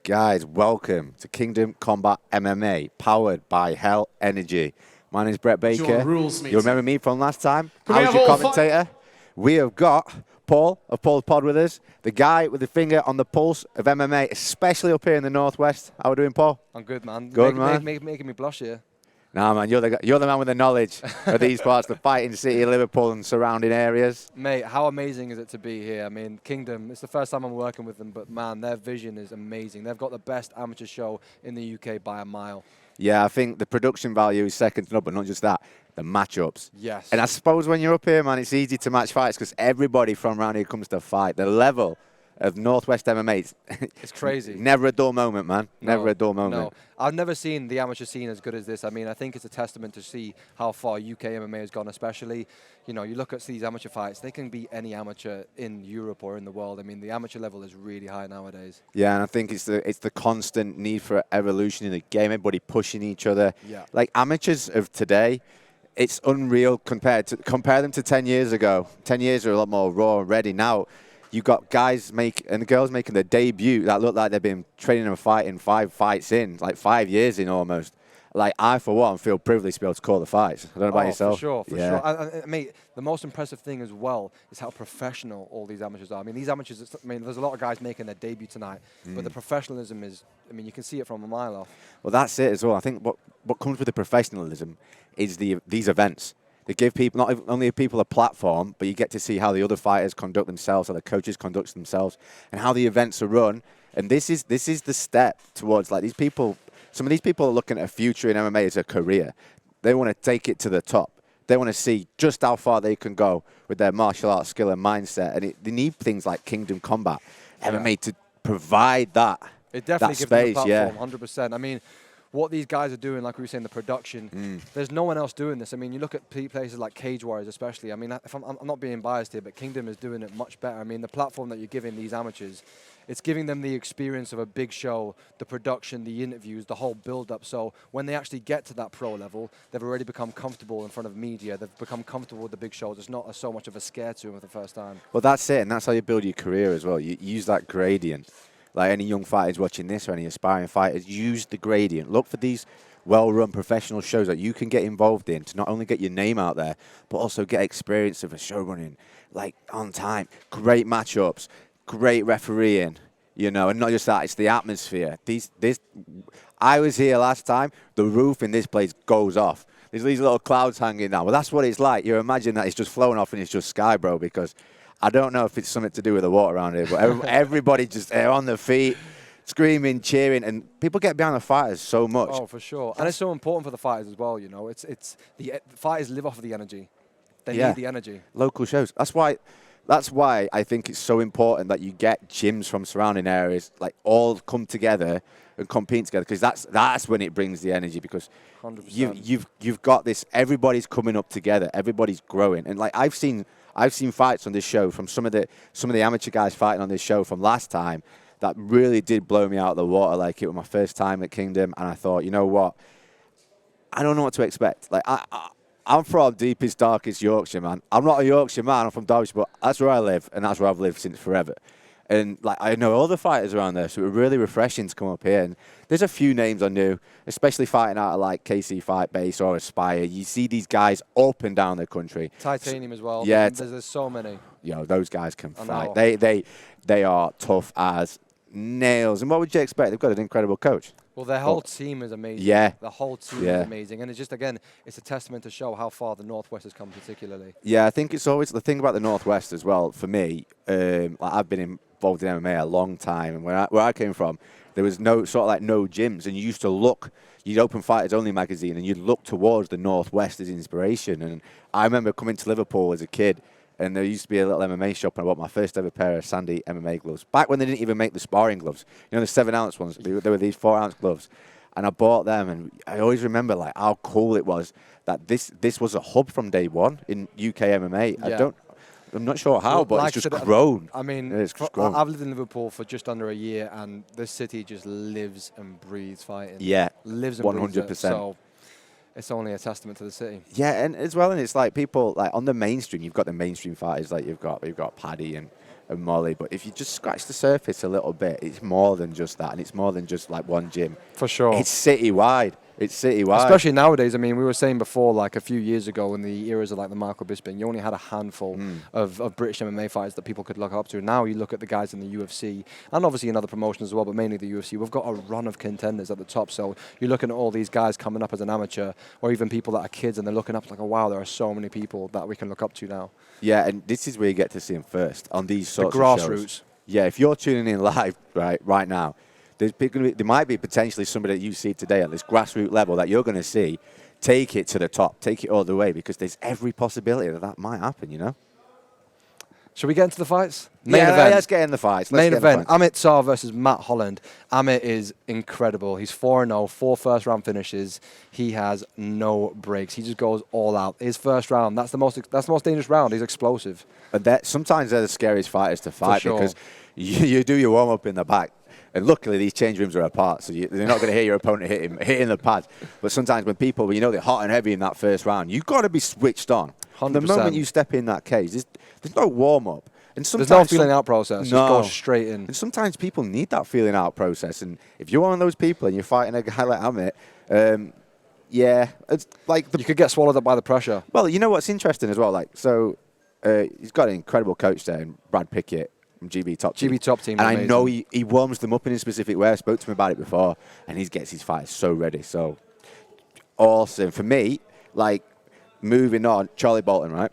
Guys, welcome to Kingdom Combat MMA, powered by Hell Energy. My name is Brett Baker. You remember me from last time? I was your commentator. We have got Paul of Paul's Pod with us, the guy with the finger on the pulse of MMA, especially up here in the Northwest. How are we doing, Paul? I'm good, man. Good, man. Making me blush here. Nah, man, you're the man with the knowledge of these parts, the fighting city, Liverpool and surrounding areas. Mate, how amazing is it to be here? I mean, Kingdom, it's the first time I'm working with them, but man, their vision is amazing. They've got the best amateur show in the UK by a mile. Yeah, I think the production value is second to none, but not just that, the matchups. Yes. And I suppose when you're up here, man, it's easy to match fights because everybody from around here comes to fight. The level of Northwest MMA, it's crazy. Never a dull moment, man. Never a dull moment. No, I've never seen the amateur scene as good as this. I mean, I think it's a testament to see how far UK MMA has gone, especially, you know, you look at these amateur fights, they can beat any amateur in Europe or in the world. I mean, the amateur level is really high nowadays. Yeah, and I think it's the constant need for evolution in the game, everybody pushing each other. Yeah. Like amateurs of today, it's unreal compare them to 10 years ago. 10 years are a lot more raw and ready. Now, you got guys and girls making their debut that look like they've been training and fighting 5 fights in, like 5 years in almost. Like, I, for one, feel privileged to be able to call the fights. I don't know about yourself. For sure, for sure. Mate, the most impressive thing as well is how professional all these amateurs are. I mean, these amateurs, I mean, there's a lot of guys making their debut tonight, but the professionalism is, I mean, you can see it from a mile off. Well, that's it as well. I think what comes with the professionalism is these events. They give people, not only people a platform, but you get to see how the other fighters conduct themselves, how the coaches conduct themselves, and how the events are run. And this is the step towards, like, these people. Some of these people are looking at a future in MMA as a career. They want to take it to the top. They want to see just how far they can go with their martial arts skill and mindset. And they need things like Kingdom Combat MMA to provide that. It definitely gives space, them a platform, 100%. I mean, what these guys are doing, like we were saying, the production, there's no one else doing this. I mean, you look at places like Cage Warriors especially. I mean, if I'm not being biased here, but Kingdom is doing it much better. I mean, the platform that you're giving these amateurs, it's giving them the experience of a big show, the production, the interviews, the whole build-up. So when they actually get to that pro level, they've already become comfortable in front of media. They've become comfortable with the big shows. It's not so much of a scare to them for the first time. Well, that's it, and that's how you build your career as well. You use that gradient. Like any young fighters watching this or any aspiring fighters, use the gradient. Look for these well-run professional shows that you can get involved in to not only get your name out there, but also get experience of a show running, like on time, great matchups, great refereeing, you know, and not just that, it's the atmosphere. I was here last time, the roof in this place goes off. There's these little clouds hanging down. Well, that's what it's like. You imagine that it's just flowing off and it's just sky, bro, because I don't know if it's something to do with the water around here, but everybody just on their feet, screaming, cheering, and people get behind the fighters so much. Oh, for sure. And it's so important for the fighters as well, you know. It's the fighters live off of the energy. They need the energy. Local shows. That's why I think it's so important that you get gyms from surrounding areas, like, all come together and compete together, because that's when it brings the energy, because 100%. you've got this, everybody's coming up together, everybody's growing. And like I've seen fights on this show from some of the amateur guys fighting on this show from last time that really did blow me out of the water. Like, it was my first time at Kingdom, and I thought, you know what? I don't know what to expect. Like, I'm from deepest, darkest Yorkshire, man. I'm not a Yorkshire man. I'm from Derbyshire, but that's where I live, and that's where I've lived since forever. And like, I know all the fighters around there, so it was really refreshing to come up here. And there's a few names I knew, especially fighting out of like KC Fight Base or Aspire. You see these guys up and down the country. Titanium as well. Yeah, there's so many. You know, those guys can fight. They are tough as nails. And what would you expect? They've got an incredible coach. Well, their whole team is amazing. Yeah. The whole team is amazing. And it's just, again, it's a testament to show how far the Northwest has come particularly. Yeah, I think it's always the thing about the Northwest as well, for me. Like, I've been involved in MMA a long time, and where I came from, there was no gyms, and you used to look, you'd open Fighters Only magazine, and you'd look towards the Northwest as inspiration. And I remember coming to Liverpool as a kid, and there used to be a little MMA shop, and I bought my first ever pair of Sandy MMA gloves. Back when they didn't even make the sparring gloves. You know, the 7-ounce ones. There were these 4-ounce gloves. And I bought them, and I always remember, like, how cool it was that this was a hub from day one in UK MMA. Yeah. I'm not sure how, but like it's just grown. I mean, I've lived in Liverpool for just under a year, and this city just lives and breathes fighting. Yeah, lives and 100%. breathes it, so it's only a testament to the city. Yeah, and as well, and it's like people, like, on the mainstream, you've got the mainstream fighters, like you've got Paddy and and Molly. But if you just scratch the surface a little bit, it's more than just that, and it's more than just like one gym. For sure. It's citywide. It's citywide. Especially nowadays. I mean, we were saying before, like a few years ago, in the eras of like the Michael Bisping, you only had a handful of British MMA fighters that people could look up to. Now you look at the guys in the UFC, and obviously in other promotions as well, but mainly the UFC. We've got a run of contenders at the top. So you're looking at all these guys coming up as an amateur, or even people that are kids, and they're looking up like, oh wow, there are so many people that we can look up to now. Yeah, and this is where you get to see them first on these sorts The of grassroots. shows. Yeah, if you're tuning in live right now, there might be potentially somebody that you see today at this grassroots level that you're going to see take it to the top, take it all the way, because there's every possibility that might happen, you know? Should we get into the fights? Main event. Let's get in the fights. Main event, Amit Tsar versus Matt Holland. Amit is incredible. He's 4-0, 4 first-round finishes. He has no breaks. He just goes all out. His first round, that's the most dangerous round. He's explosive. But sometimes they're the scariest fighters to fight because you do your warm-up in the back. And luckily, these change rooms are apart, so they're not going to hear your opponent hitting the pads. But sometimes when they're hot and heavy in that first round, you've got to be switched on. 100%. The moment you step in that cage, there's no warm-up. And there's no feeling out process. No. Just go straight in. And sometimes people need that feeling out process. And if you're one of those people and you're fighting a guy like Amit, it's like you could get swallowed up by the pressure. Well, you know what's interesting as well? He's got an incredible coach there, Brad Pickett. From GB Top Team. GB Top Team. And amazing. I know he warms them up in a specific way. I spoke to him about it before, and he gets his fighters so ready. So awesome. For me, moving on, Charlie Bolton, right?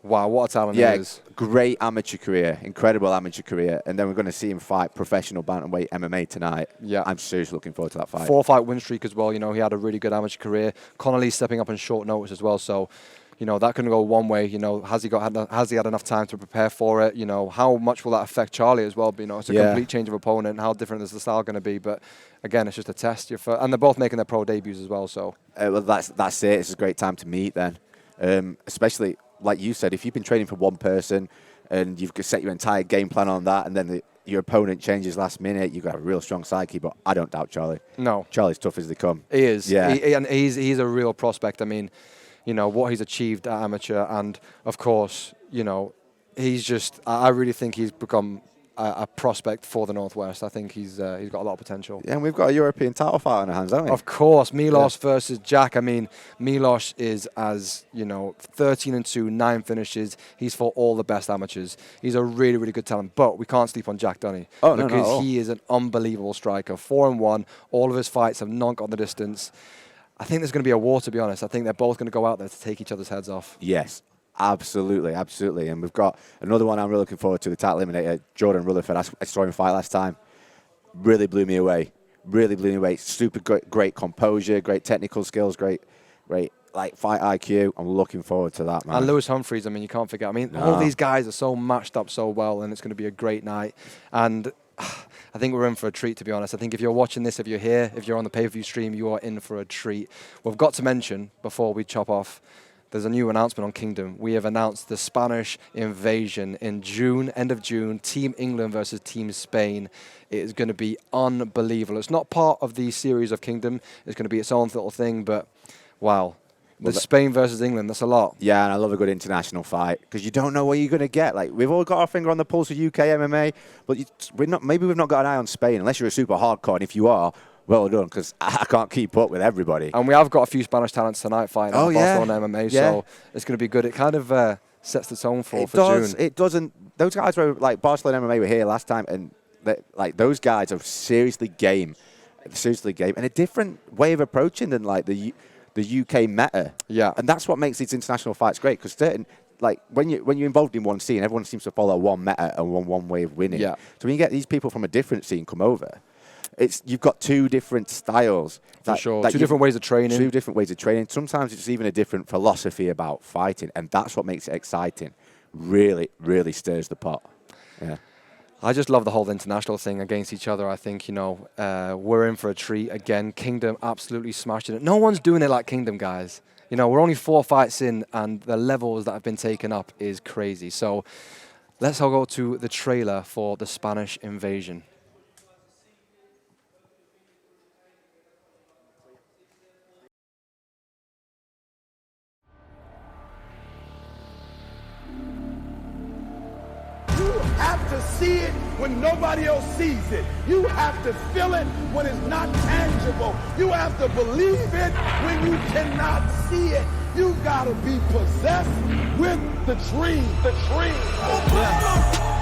Wow, what a talent he is. Great amateur career, incredible amateur career. And then we're going to see him fight professional bantamweight MMA tonight. Yeah. I'm seriously looking forward to that fight. 4-fight win streak as well. You know, he had a really good amateur career. Connolly stepping up on short notice as well. So, you know, that can go one way. You know, has he had enough time to prepare for it? You know, how much will that affect Charlie as well? But, you know, it's a complete change of opponent. How different is the style going to be? But again, it's just a test. And they're both making their pro debuts as well. So well, that's it. It's a great time to meet then, especially like you said, if you've been training for one person and you've set your entire game plan on that, and then your opponent changes last minute, you've got a real strong psyche. But I don't doubt Charlie. No, Charlie's tough as they come. He is. Yeah, and he's a real prospect. I mean, you know, what he's achieved at amateur, and of course, you know, I really think he's become a prospect for the Northwest. I think he's got a lot of potential. Yeah, and we've got a European title fight on our hands, haven't we? Of course, Milos versus Jack. I mean, Milos is, 13-2, 9 finishes. He's fought all the best amateurs. He's a really, really good talent, but we can't sleep on Jack, Dunny. Oh, because he is an unbelievable striker. 4-1. All of his fights have not got the distance. I think there's going to be a war, to be honest. I think they're both going to go out there to take each other's heads off. Yes, absolutely. And we've got another one I'm really looking forward to, the title eliminator, Jordan Rutherford. I saw him fight last time. Really blew me away. Super great composure, great technical skills, great fight IQ. I'm looking forward to that, man. And Lewis Humphries, I mean, you can't forget. I mean, all these guys are so matched up so well, and it's going to be a great night. And I think we're in for a treat, to be honest. I think if you're watching this, if you're here, if you're on the pay-per-view stream, you are in for a treat. We've got to mention, before we chop off, there's a new announcement on Kingdom. We have announced the Spanish invasion in June, end of June, Team England versus Team Spain. It is going to be unbelievable. It's not part of the series of Kingdom. It's going to be its own little thing, but wow. Spain versus England, that's a lot. Yeah, and I love a good international fight because you don't know what you're going to get. Like, we've all got our finger on the pulse of UK MMA, but maybe we've not got an eye on Spain unless you're a super hardcore. And if you are, well done, because I can't keep up with everybody. And we have got a few Spanish talents tonight fighting at Barcelona MMA, so it's going to be good. It kind of sets the tone for June. It doesn't. Those guys were like Barcelona MMA were here last time, and those guys are seriously game, and a different way of approaching than like the UK meta. Yeah. And that's what makes these international fights great, because when you're involved in one scene, everyone seems to follow one meta and one way of winning. Yeah. So when you get these people from a different scene come over, you've got two different styles. For sure. Two different ways of training. Two different ways of training. Sometimes it's even a different philosophy about fighting, and that's what makes it exciting. Really, really stirs the pot. Yeah. I just love the whole international thing against each other. I think, we're in for a treat. Again, Kingdom absolutely smashing it. No one's doing it like Kingdom, guys. We're only 4 fights in, and the levels that have been taken up is crazy. So let's all go to the trailer for the Spanish invasion. You have see it when nobody else sees it. You have to feel it when it's not tangible. You have to believe it when you cannot see it. You gotta be possessed with the dream. The dream.